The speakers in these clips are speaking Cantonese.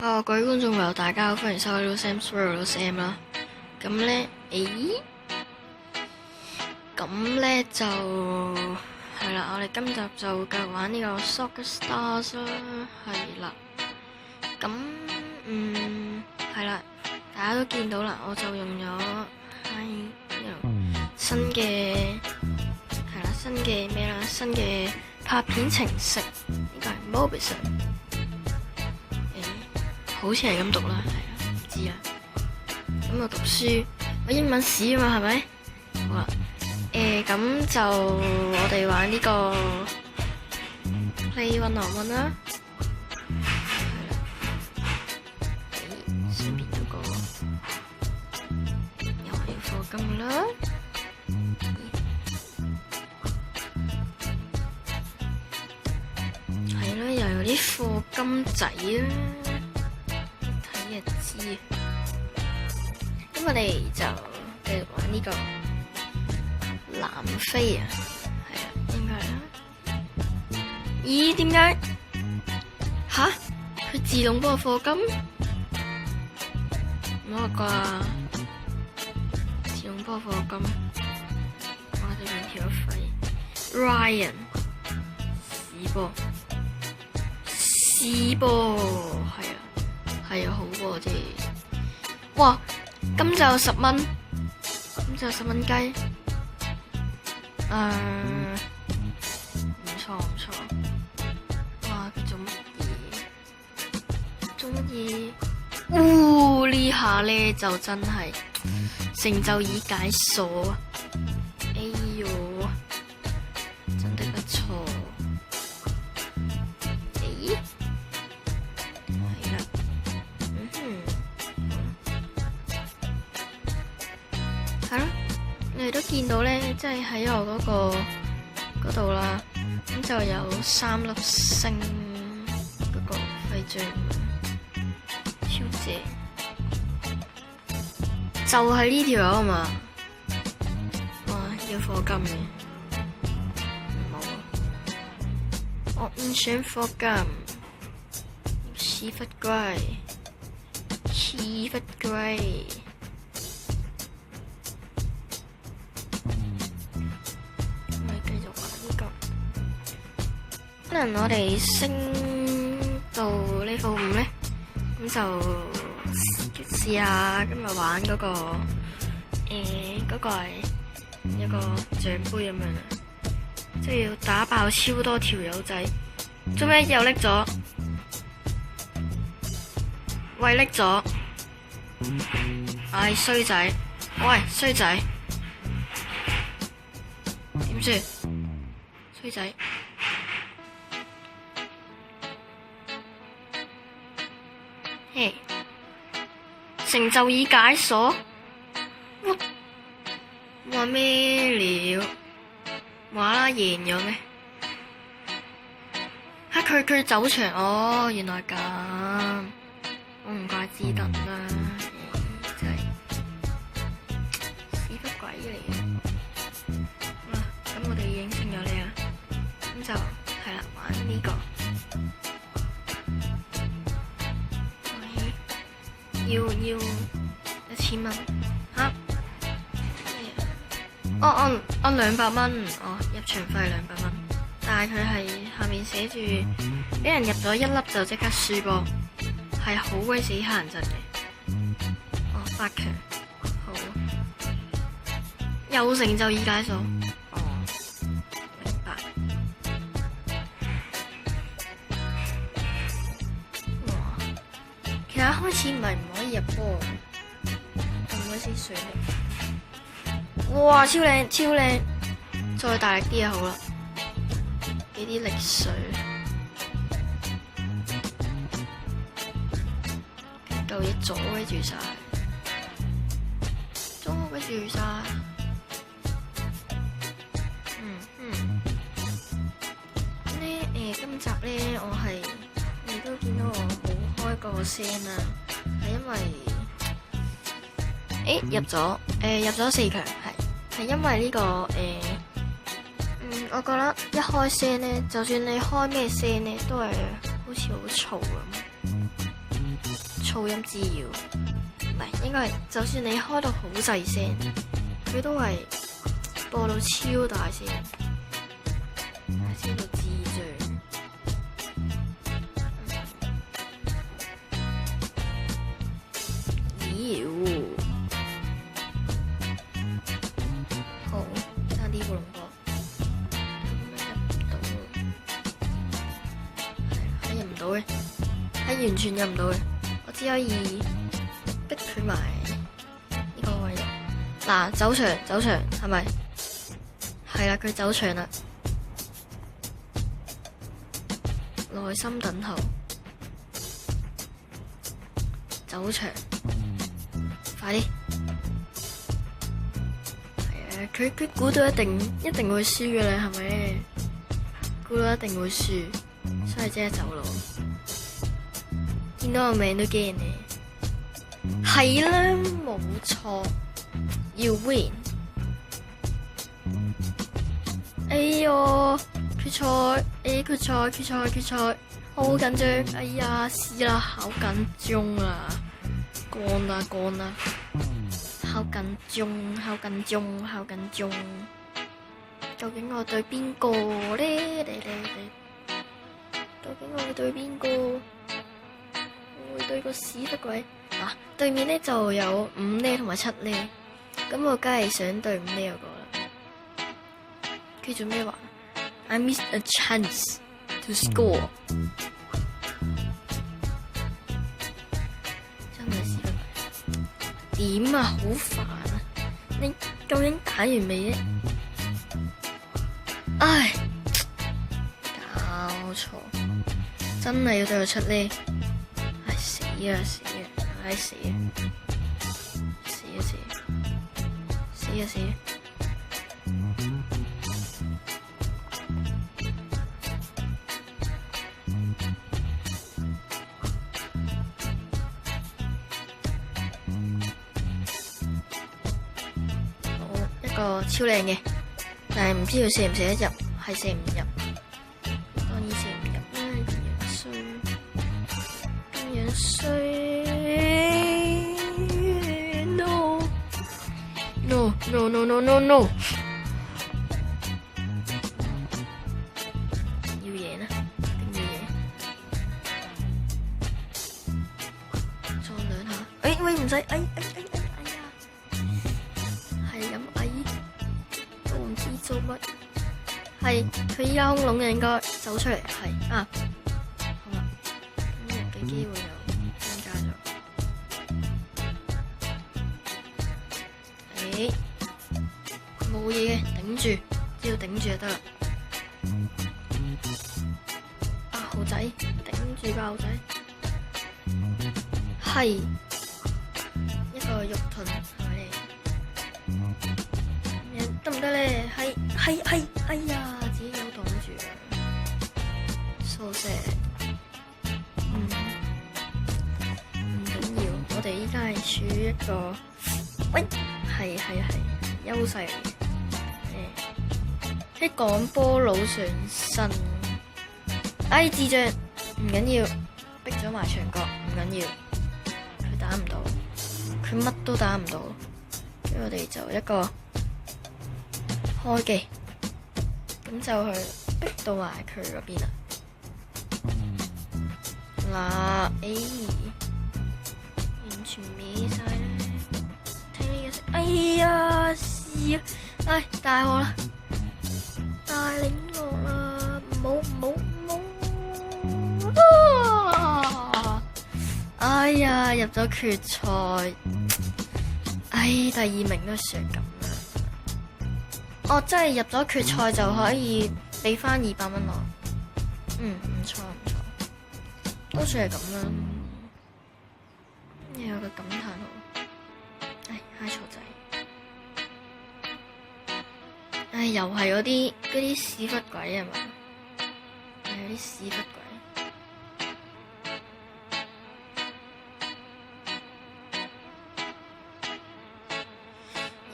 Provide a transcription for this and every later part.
各位觀眾朋友，大家好，歡迎收睇 Sam's World Sam 啦。咁咧，就係啦，我哋今集就繼續玩呢個 Soccer Stars 啦，係啦。咁係啦，大家都見到啦，我就用咗新嘅拍片程式，呢個係 Mobison。好似係咁讀啦，係啊，唔知啊。咁我讀書，我英文屎啊嘛，係咪？好啦，咁就我哋玩呢個 Play One on One 啦。上邊嗰個又係課金啦。係啦，又有啲課金仔啦。咁我哋就繼續玩呢個南非啊，係啊，應該啦。咦？點解？吓？佢自動幫我課金？唔好啩？自動幫我課金？哇！對面條肺 Ryan 屎波，係啊。係啊，好喎，即係，哇！咁就10蚊，咁就10蚊雞，唔錯，哇！佢做乜嘢？呢下咧就真係成就已解鎖啊！哎喲，真的不錯。係咯，你哋都見到咧，即係喺我嗰度啦，咁就有3粒星嗰個徽章，超正，就係呢條友啊嘛，哇，要課金嘅，冇啊，我唔想課金，屎忽龜。可能我哋升到level 5咧，咁就試下今日玩嗰個嗰個係一個獎杯咁樣啦，即係要打爆超多條友仔。做咩又拎咗？喂，拎咗！唉，衰仔！喂，衰仔！點算？衰仔！嘿，成就已解鎖。話咩料？話啦，贏咗咩？吓，佢走場哦，原來咁，我唔怪之得啦，真係屎忽鬼嚟嘅。好啦，咁我哋已經升咗你啦，咁就係啦，玩呢個。要1000蚊吓？按200蚊，入場費200蚊，但係佢係下面寫住俾人入咗1粒就即刻輸波，係好鬼死乞人憎嘅。8強，好，又成就已解鎖。明白。其實一開始唔可以入波，咁鬼死水力，哇，超靚，再大力啲就好啦，俾啲力水，嚿嘢阻住晒，今集咧你都見到我冇開個聲啦，係因為入咗4強，係因為呢個我覺得一開聲咧，就算你開咩聲咧，都係好似好嘈咁。噪音滋擾，唔係應該係，就算你開到好細聲，佢都係播到超大聲，超到智障。咦？好，差啲烏龍波。入唔到嘅，係完全入唔到嘅，我只可以逼佢埋呢個位。嗱，走場係咪？係啦，佢走場啦，耐心等候，走場，快啲！係啊，佢估到一定會輸嘅啦，係咪？估到一定會輸。所以即刻走咯，見到個名都驚你，係啦，冇錯，要 win。哎喲，決賽，好緊張，哎呀，試啦，好緊張啊，幹啦，好緊張，究竟我對邊個咧？究竟我會對邊個？我會對個屎忽鬼。嗱，對面咧就有5呢同埋7呢，咁我梗係想對5呢嗰個啦。佢做咩話 ？I missed a chance to score。真係屎忽鬼。點啊？好煩啊！你究竟打完未啫？唉，搞錯。真係要對佢出呢？唉，死啊！好，一個超靚嘅，但係唔知佢射唔射得入，係射唔入。衰 no 要贏啊，一定要贏，撞兩下，喂唔使，哎呀，係咁都唔知做乜，係佢依家空籠嘅應該走出嚟，係啊，好啦，今日嘅機會又增加咗。冇嘢嘅，頂住，只要頂住就得啦。猴仔，頂住吧，猴仔。係一個肉盾，係咪？得唔得咧？係，哎呀，自己有擋住啊，so sad。唔緊要，我哋依家係處於一個，喂，係優勢嚟嘅。啲趕波佬上身，哎，智障，唔緊要，逼咗埋牆角，唔緊要，佢打唔到，佢乜都打唔到，所以我哋就一個開技，咁就去逼到埋佢嗰邊啦。嗱，完全歪晒啦，聽呢個聲，哎呀，屎啊，哎，大鑊啦！大領落啦，唔好，哎呀，入咗決賽，第2名都算咁啦。哦，真係入咗決賽就可以俾翻200蚊我。唔錯，都算係咁啦。有個感嘆號，嗨錯仔。又係嗰啲屎忽鬼係嘛？係嗰啲屎忽鬼。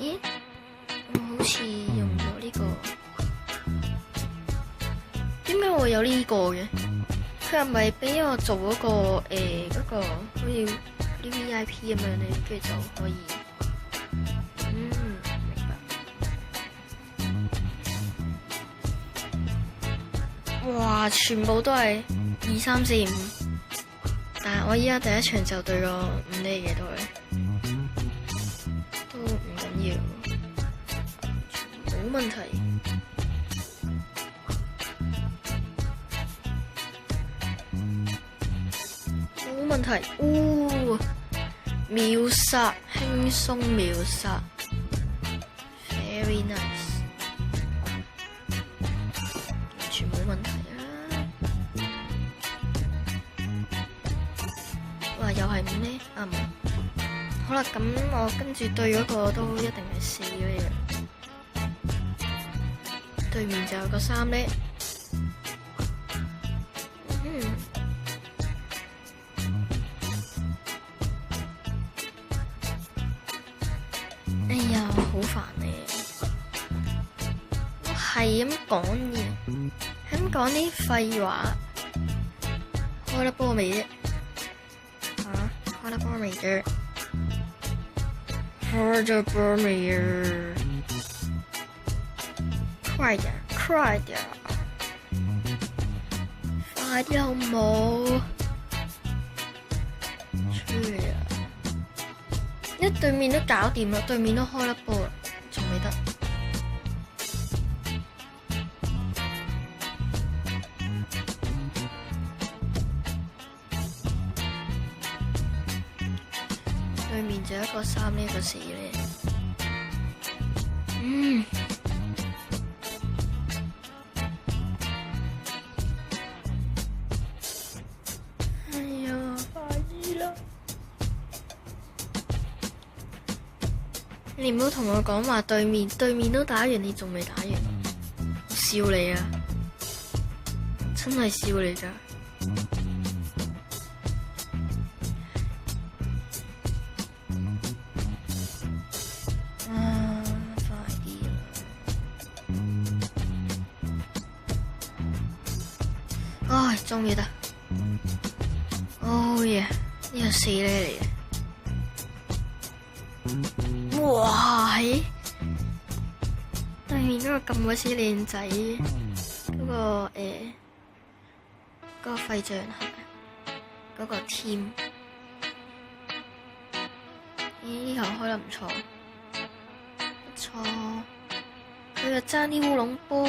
咦？我好似用咗呢個，點解會有呢個嘅？佢佢係咪俾我做嗰個嗰個好似啲 VIP 咁樣咧，跟住就可以明白。哇！全部都係2、3、4、5，但係我依家第一場就對個5呢嘅都唔緊要，冇問題。冇問題，秒殺，輕鬆秒殺 ，very nice， 完全冇問題啊！哇，又係5呢？啊冇，好啦，咁我跟住對嗰個都一定係4呢嘅，對面就有個3呢。哎呀，好煩你！我係咁講嘢，係咁講啲廢話。開得波未啫？開得波未啫？開咗波未啊？快點，快點，快啲好冇？一對面都搞掂啦，對面都開粒波啦，仲未得。對面就一個3呢，一個4呢。哎呀，快啲啦！你唔好同我講話對面都打完，你仲未打完，我笑你啊！真係笑你㗎！快啲啦！唉，終於得。Oh yeah，呢個4呢嚟嘅。哇！對面嗰個咁鬼死靚仔，嗰個嗰個廢象係咪？嗰個 team， 呢球開得唔錯，唔錯。佢又爭啲烏龍波，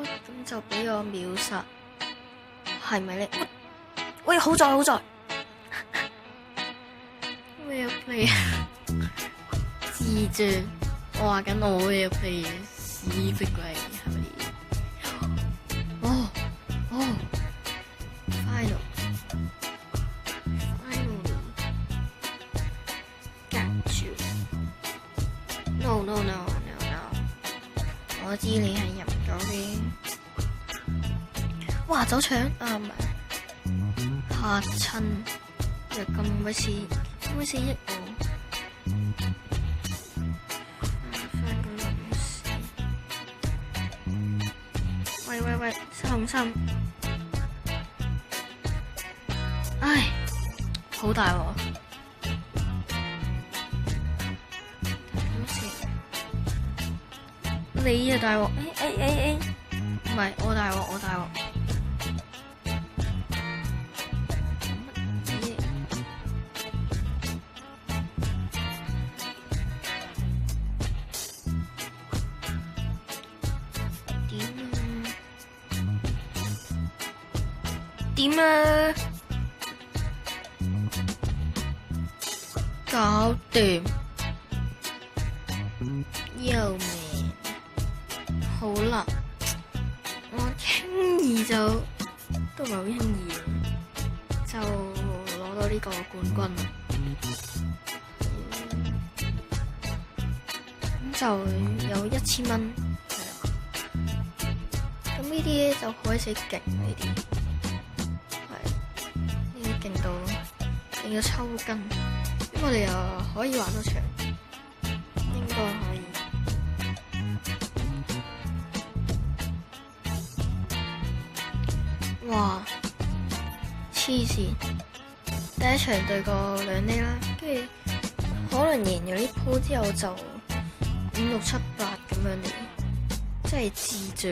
咁就俾我秒殺，係咪咧？喂，好在好在，咩 play 啊？智障，我話緊我嘅 play 屎逼鬼係咪？Finally got you。No， 我知你係入咗嘅。哇，走搶啊唔係，嚇親，又咁鬼死益我。喂，3-5-3，唉，好大鑊，你啊大鑊，唔係我大鑊，點啊？搞掂，又明，好啦，我輕易就都唔係好輕易，就攞到呢個冠軍，咁就有1000蚊，係啦。咁呢啲就開始勁呢啲。要抽筋，咁我哋又可以玩到場，應該可以。哇！黐線！第一場對過2厘啦，跟住可能贏咗呢鋪之後就5、6、7、8咁樣嚟，真係智障。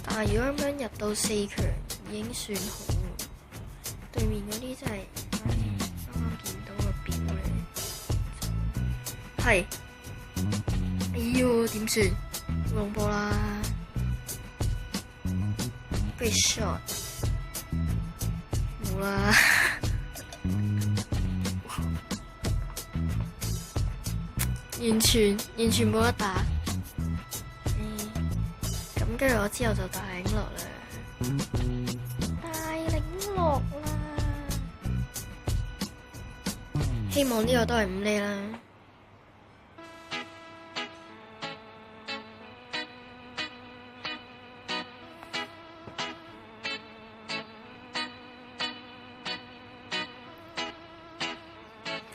但係如果咁樣入到4強已經算好，對面嗰啲真係啱啱見到個表咧，係，哎唷點算？烏龍波啦 ，great shot， 冇啦，完全冇得打。咁跟住我之後就大領落啦，大領落啦，希望呢個都係5厘啦。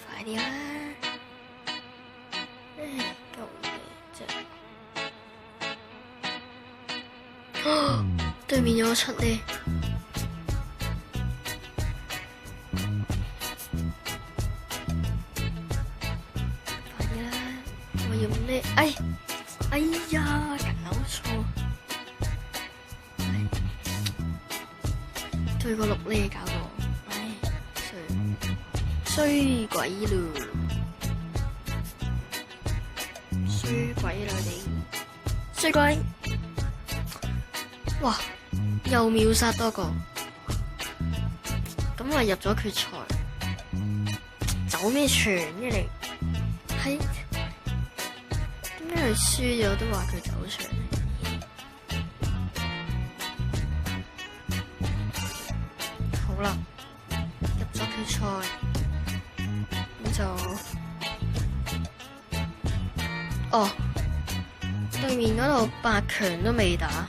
快啲啦！唉，夠嘢啫。對面有7厘，快啲啦！我要5厘，哎呀，搞錯，對個6厘搞到我，衰鬼咯，衰鬼啦你，衰鬼！哇！又秒殺多個，咁我入咗決賽，走咩場嘅你？係點解佢輸咗都話佢走場？好啦，入咗決賽，咁就對面嗰度8強都未打。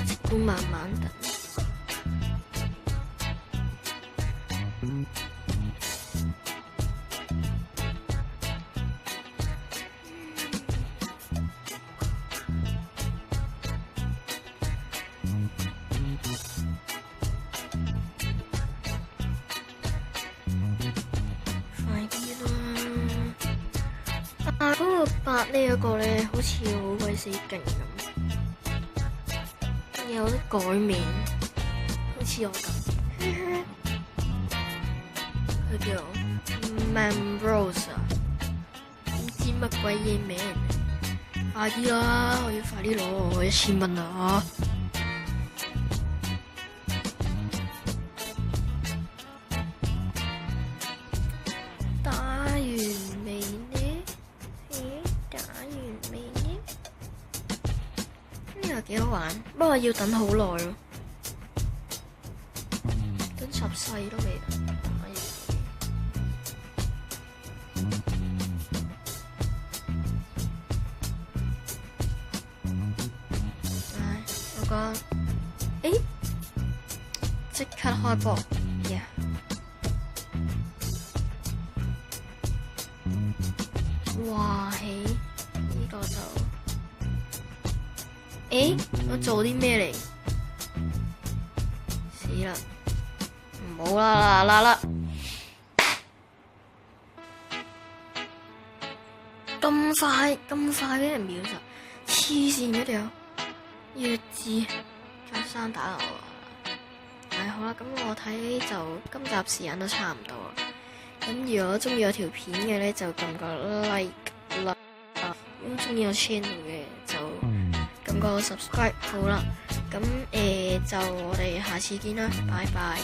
即管慢慢等。快啲啦！嗰個8厘嗰個咧，好似好鬼死勁咁。有得改名，好似我咁，佢叫 Mambrose 啊，唔知乜鬼嘢名，快啲啦！我要快啲攞我1000蚊啊！打完未呢？打完未呢？呢個幾好玩，不過要等好耐咯，等10世都未打完。唉，我覺得，即刻開波 ，yeah！ 哇起呢個就。我做啲咩嚟？死啦！唔好啦！咁快俾人秒殺，黐線嗰條弱智隔山打我啊！好啦，咁我睇就今集時間都差唔多啦。咁如果中意我條片嘅咧，就撳個 like 啦。如果中意我 channel 嘅就撳個 subscribe。好啦，咁就我哋下次見啦，拜拜。